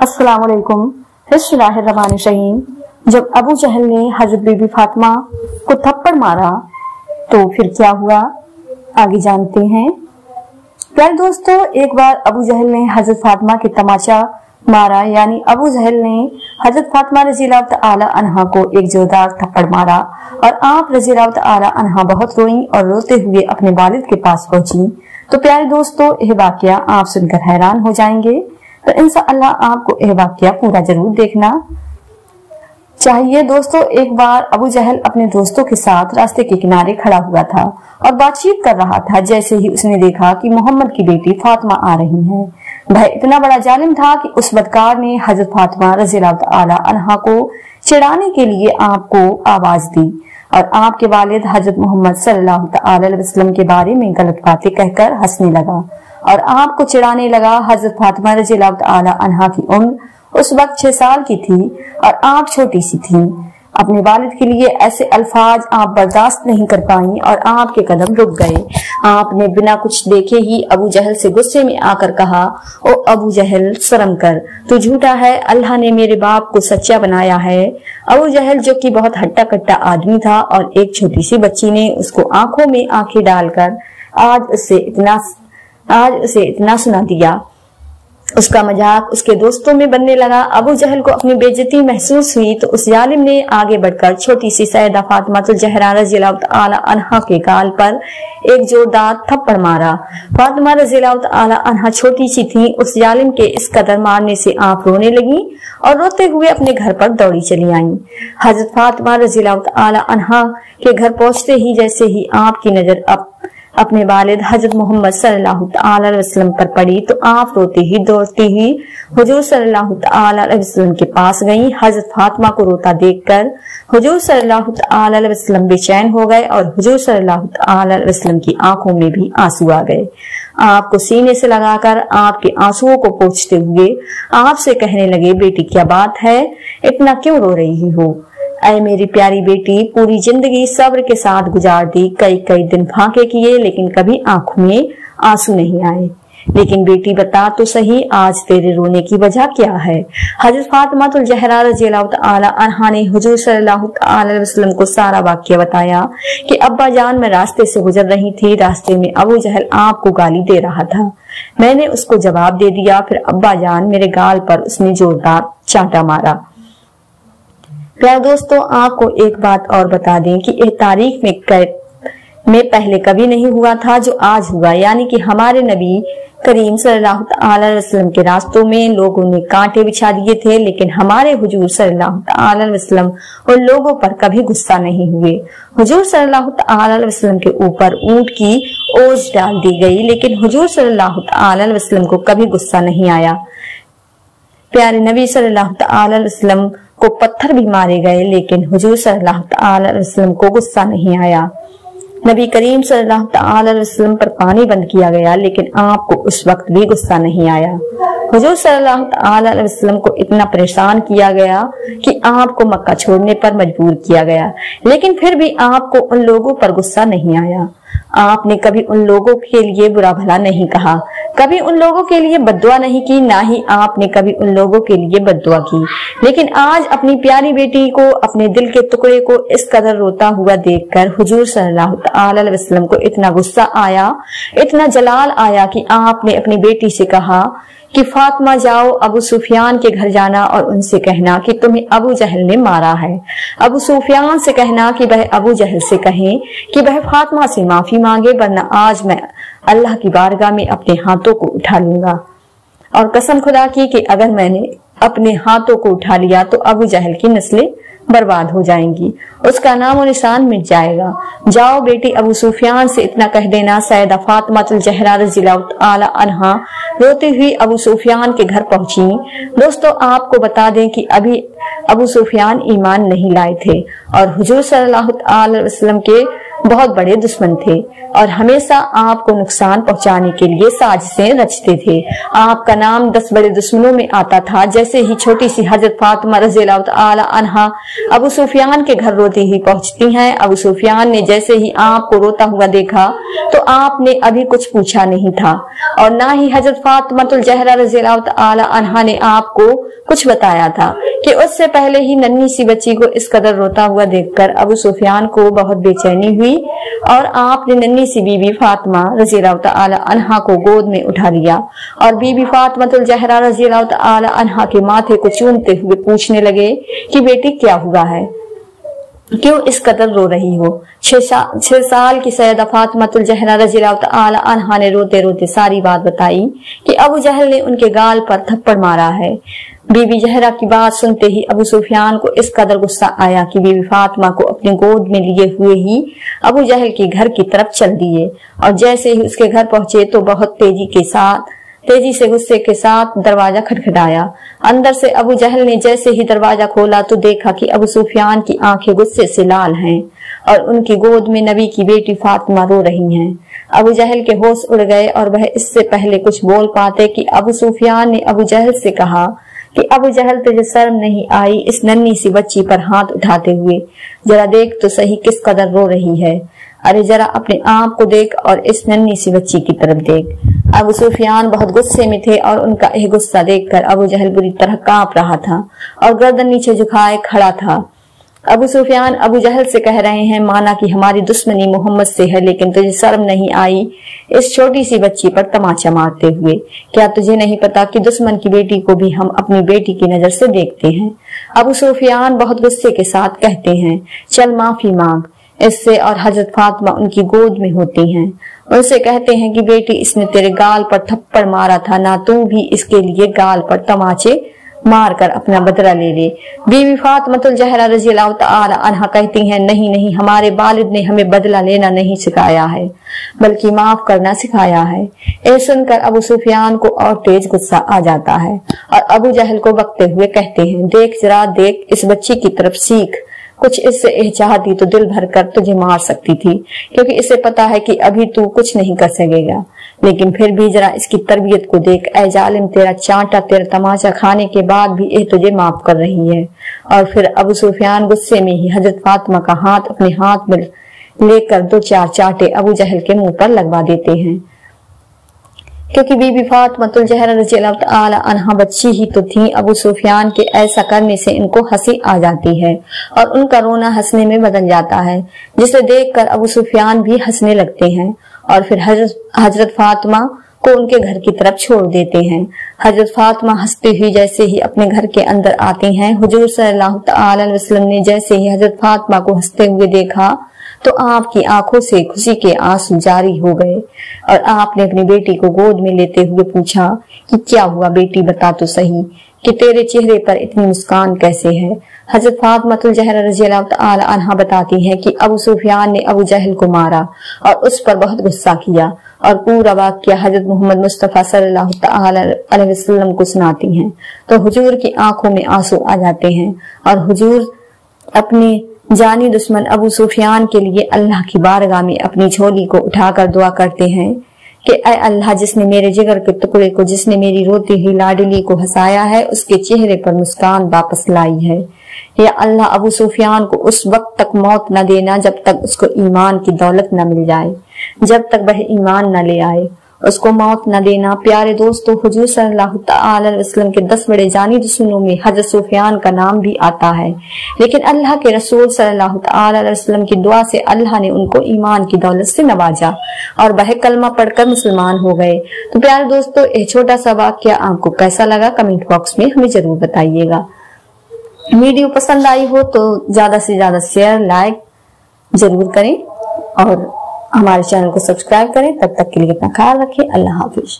अस्सलाम वालेकुम। बिस्मिल्लाहिर्रहमानिर्रहीम। जब अबू जहल ने हजरत बीबी फातिमा को थप्पड़ मारा तो फिर क्या हुआ, आगे जानते हैं। प्यारे दोस्तों, एक बार अबू जहल ने हजरत फातिमा के तमाचा मारा, यानी अबू जहल ने हजरत फातिमा रज़ियल्लाहु तआला अन्हा को एक जोरदार थप्पड़ मारा और आप रज़ियल्लाहु तआला अन्हा बहुत रोई और रोते हुए अपने वालिद के पास पहुंची। तो प्यारे दोस्तों, यह वाकया आप सुनकर हैरान हो जाएंगे, तो इंशाअल्लाह आपको यह वाकया पूरा जरूर देखना चाहिए। दोस्तों, एक बार अबू जहल अपने दोस्तों के साथ रास्ते के किनारे खड़ा हुआ था और बातचीत कर रहा था। जैसे ही उसने देखा कि मोहम्मद की बेटी फातिमा आ रही है, वह इतना बड़ा जालिम था कि उस बदकार ने हजरत फातिमा रज़ियल्लाहु तआला अन्हा को चिढ़ाने के लिए आपको आवाज दी और आपके वालिद हजरत मोहम्मद सल्लल्लाहु अलैहि वसल्लम के बारे में गलत बातें कहकर हंसने लगा और आपको चिढ़ाने लगा। हजरत फातिमा रज़ियल्लाहु तआला अन्हा की उम्र उस वक्त 6 साल की थी और आप छोटी सी थी। अपने वालिद के लिए ऐसे अल्फाज आप बर्दाश्त नहीं कर पाई और आपके कदम रुक गए। आपने बिना कुछ देखे ही अबू जहल से गुस्से में आकर कहा, ओ अबू जहल, शर्म कर, तू झूठा है, अल्लाह ने मेरे बाप को सच्चा बनाया है। अबू जहल, जो कि बहुत हट्टा कट्टा आदमी था और एक छोटी सी बच्ची ने उसको आंखों में आंखें डालकर आज उसे इतना सुना दिया, उसका मजाक उसके दोस्तों में बनने लगा। अबू जहल को अपनी बेइज्जती महसूस हुई तो उस जालिम ने आगे बढ़कर छोटी सी सैयदा फातिमातुल ज़हरा रज़ियल्लाहु तआला अन्हा के गाल पर एक जोरदार थप्पड़ मारा। फातिमा रज़ियल्लाहु तआला अन्हा छोटी सी थी। उस जालिम के इस कदर मारने से आप रोने लगी और रोते हुए अपने घर पर दौड़ी चली आईं। हजरत फातिमा रज़ियल्लाहु तआला अन्हा के घर पहुंचते ही जैसे ही आपकी नजर अपने वालिद हजरत मोहम्मद सल्लल्लाहु अलैहि वसल्लम पर पड़ी तो आप रोती ही दौड़ती हुई हुजूर सल्लल्लाहु अलैहि वसल्लम के पास गई। हजरत फातिमा को रोता देखकर हुजूर सल्लल्लाहु अलैहि वसल्लम बेचैन हो गए और हुजूर सल्लल्लाहु अलैहि वसल्लम की आंखों में भी आंसू आ गए। आपको सीने से लगाकर आपके आंसुओं को पोंछते हुए आपसे कहने लगे, बेटी क्या बात है, इतना क्यों रो रही हो? ऐ मेरी प्यारी बेटी, पूरी जिंदगी सब्र के साथ गुजार दी, कई दिन फाके किए लेकिन कभी आंखों में आंसू नहीं आए। लेकिन बेटी बता तो सही, आज तेरे रोने की वजह क्या है? हजरत फातिमातुल ज़हरा रज़ियल्लाहु तआला अन्हा ने हुजूर सल्लल्लाहु अलैहि वसल्लम को सारा वाकया बताया कि अब्बा जान, मैं रास्ते से गुजर रही थी, रास्ते में अबू जहल आपको गाली दे रहा था, मैंने उसको जवाब दे दिया, फिर अब्बा जान मेरे गाल पर उसने जोरदार चांटा मारा। प्यारे दोस्तों, आपको एक बात और बता दें कि यह तारीख में पहले कभी नहीं हुआ था जो आज हुआ, यानी कि हमारे नबी करीम सल्लल्लाहु अलैहि वसल्लम के रास्तों में लोगों ने कांटे बिछा दिए थे, लेकिन हमारे हुजूर सल्लल्लाहु अलैहि वसल्लम उन लोगों पर कभी गुस्सा नहीं हुए। हुजूर सल्लल्लाहु अलैहि वसल्लम के ऊपर ऊंट की ओज डाल दी गई, लेकिन हुजूर सल्लल्लाहु अलैहि वसल्लम को कभी गुस्सा नहीं आया। प्यारे नबी सल्लल्लाहु अलैहि वसल्लम को पत्थर भी मारे गए, लेकिन हुजूर सल्लल्लाहु अलैहि वसल्लम को गुस्सा नहीं आया। नबी करीम सल्लल्लाहु अलैहि वसल्लम पर पानी बंद किया गया, लेकिन आपको उस वक्त भी गुस्सा नहीं आया। हुजूर सल्लल्लाहु अलैहि वसल्लम को इतना परेशान किया गया कि आपको मक्का छोड़ने पर मजबूर किया गया, लेकिन फिर भी आपको उन लोगों पर गुस्सा नहीं आया। आपने कभी उन लोगों के लिए बुरा भला नहीं कहा, कभी उन लोगों के लिए बद्दुआ नहीं की, ना ही आपने कभी उन लोगों के लिए बद्दुआ की। लेकिन आज अपनी प्यारी बेटी को, अपने दिल के टुकड़े को इस कदर रोता हुआ देखकर हुजूर सल्लल्लाहु अलैहि वसल्लम को इतना गुस्सा आया, इतना जलाल आया कि आपने अपनी बेटी से कहा कि फातिमा जाओ, अबू सुफियान के घर जाना और उनसे कहना कि तुम्हें अबू जहल ने मारा है। अबू सुफियान से कहना कि वह अबू जहल से कहें कि वह फातिमा से माफी मांगे, वरना आज मैं अल्लाह की बारगाह में अपने हाथों को उठा लूंगा। और कसम खुदा की कि अगर मैंने अपने हाथों को उठा लिया तो अबू जहल की नस्लें बर्बाद हो जाएंगी, उसका नाम और निशान मिट जाएगा। जाओ बेटी, अबू सुफियान से इतना कह देना। सैयदा फातिमातुल ज़हरा रज़ियल्लाहु तआला अन्हा रोती हुई अबू सुफियान के घर पहुंची। दोस्तों, आपको बता दें कि अभी अबू सुफियान ईमान नहीं लाए थे और हुजूर सल्लल्लाहु अलैहि वसल्लम के बहुत बड़े दुश्मन थे और हमेशा आपको नुकसान पहुंचाने के लिए साजिशें रचते थे। आपका नाम 10 बड़े दुश्मनों में आता था। जैसे ही छोटी सी हजरत फातिमा रज़ियल्लाहु तआला अन्हा अबू सुफियान के घर रोती ही पहुंचती हैं, अबू सुफियान ने जैसे ही आपको रोता हुआ देखा तो आपने अभी कुछ पूछा नहीं था और ना ही हजरत फातिमातुल ज़हरा रज़ियल्लाहु तआला अन्हा ने आपको कुछ बताया था कि उससे पहले ही नन्ही सी बच्ची को इस कदर रोता हुआ देखकर अबू सुफियान को बहुत बेचैनी हुई और आपने नन्ही सी बीबी फातिमा रज़ियल्लाहु तआला अन्हा को गोद में उठा लिया और बीबी फातिमातुल ज़हरा रज़ियल्लाहु तआला अन्हा के माथे को चूमते हुए पूछने लगे कि बेटी क्या हुआ है, क्यों इस कदर रो रही हो। 6 साल की सैयदा फातिमातुल ज़हरा रज़ियल्लाहु तआला अन्हा ने रोते रोते सारी बात बताई कि अबू जहल ने उनके गाल पर थप्पड़ मारा है। बीबी जहरा की बात सुनते ही अबू सुफियान को इस कदर गुस्सा आया कि बीबी फातिमा को अपनी गोद में लिए हुए ही अबू जहल के घर की तरफ चल दिए और जैसे ही उसके घर पहुंचे तो बहुत तेजी से गुस्से के साथ दरवाजा खटखटाया। अंदर से अबू जहल ने जैसे ही दरवाजा खोला तो देखा कि अबू सुफियान की आंखें गुस्से से लाल हैं और उनकी गोद में नबी की बेटी फातिमा रो रही हैं। अबू जहल के होश उड़ गए और वह इससे पहले कुछ बोल पाते कि अबू सुफियान ने अबू जहल से कहा कि अबू जहल तुझे शर्म नहीं आई इस नन्ही सी बच्ची पर हाथ उठाते हुए, जरा देख तो सही किस कदर रो रही है। अरे जरा अपने आप को देख और इस नन्ही सी बच्ची की तरफ देख। अबू सुफियान बहुत गुस्से में थे और उनका यह गुस्सा देखकर अबू जहल बुरी तरह कांप रहा था और गर्दन नीचे झुकाए खड़ा था। अबू सुफियान अबू जहल से कह रहे हैं, माना कि हमारी दुश्मनी मोहम्मद से है, लेकिन तुझे शर्म नहीं आई इस छोटी सी बच्ची पर तमाचा मारते हुए। क्या तुझे नहीं पता कि दुश्मन की बेटी को भी हम अपनी बेटी की नजर से देखते हैं। अबू सुफियान बहुत गुस्से के साथ कहते हैं, चल माफी मांग इससे, और हजरत फातिमा उनकी गोद में होती हैं। उनसे कहते हैं कि बेटी इसने तेरे गाल पर थप्पड़ मारा था, ना तू भी इसके लिए गाल पर तमाचे मार कर अपना बदला ले ले। बीवी फातिमातुल ज़हरा रज़ियल्लाहु तआला अन्हा कहती हैं, नहीं नहीं, हमारे वालिद ने हमें बदला लेना नहीं सिखाया है बल्कि माफ करना सिखाया है। ये सुनकर अबू सुफियान को और तेज गुस्सा आ जाता है और अबू जहल को बकते हुए कहते हैं, देख जरा देख इस बच्ची की तरफ सीख, कुछ इससे चाहती तो दिल भर कर तुझे मार सकती थी, क्योंकि इसे पता है कि अभी तू कुछ नहीं कर सकेगा, लेकिन फिर भी जरा इसकी तरबियत को देख। ऐ जालिम, तेरा चांटा तेरा तमाचा खाने के बाद भी ये तुझे माफ कर रही है। और फिर अबू सुफियान गुस्से में ही हजरत फातिमा का हाथ अपने हाथ में लेकर 2-4 चांटे अबू जहल के मुंह पर लगवा देते हैं। क्योंकि बीबी फातिमातुल ज़हरा रज़ियल्लाहु तआला अन्हा बच्ची ही तो थी, अबू सुफियान के ऐसा करने से इनको हंसी आ जाती है और उनका रोना हंसने में बदल जाता है, जिसे देखकर अबू सुफियान भी हंसने लगते हैं और फिर हजरत फातिमा को उनके घर की तरफ छोड़ देते हैं। हजरत फातिमा हंसती हुई जैसे ही अपने घर के अंदर आती हैं, हुजूर सल्लल्लाहु तआला अलैहि वसल्लम ने जैसे ही हजरत फातिमा को हंसते हुए देखा तो आपकी आंखों से खुशी के आंसू जारी हो गए और आपने अपनी बेटी को गोद में लेते हुए पूछा कि क्या हुआ बेटी, बता तो सही कि तेरे चेहरे पर इतनी मुस्कान कैसे है। हजरत फातिमातुल ज़हरा रज़ियल्लाहु तआला अन्हा बताती हैं कि अबू सुफियान ने अबू जहल को मारा और उस पर बहुत गुस्सा किया और पूरा वाक़या हजरत मोहम्मद मुस्तफ़ा सल्लल्लाहु तआला अलैहि वसल्लम को सुनाती हैं तो हुजूर की आंखों में आंसू आ जाते हैं और हुजूर अपने जानी दुश्मन अबू सुफियान के लिए अल्लाह की बारगाह में अपनी झोली को उठाकर दुआ करते हैं कि ऐ अल्लाह, जिसने मेरे जिगर के टुकड़े को, जिसने मेरी रोती हुई लाडली को हंसाया है, उसके चेहरे पर मुस्कान वापस लाई है। या अल्लाह, अबू सुफियान को उस वक्त तक मौत न देना जब तक उसको ईमान की दौलत न मिल जाए, जब तक वह ईमान न ले आए, उसको मौत न देना। प्यारे दोस्तों, हुजूर सल्लल्लाहु तआला अलैहि वसल्लम के 10 बड़े जानी दुश्मनों में हजरत सुफियान का नाम भी आता है, लेकिन अल्लाह के रसूल सल्लल्लाहु तआला अलैहि वसल्लम की दुआ से अल्लाह ने उनको ईमान की दौलत से नवाजा और वह कलमा पढ़कर मुसलमान हो गए। तो प्यारे दोस्तों, ये छोटा सा वाक़या आपको कैसा लगा कमेंट बॉक्स में हमें जरूर बताइएगा। वीडियो पसंद आई हो तो ज्यादा से ज्यादा शेयर लाइक जरूर करें और हमारे चैनल को सब्सक्राइब करें। तब तक के लिए अपना ख्याल रखें। अल्लाह हाफिज।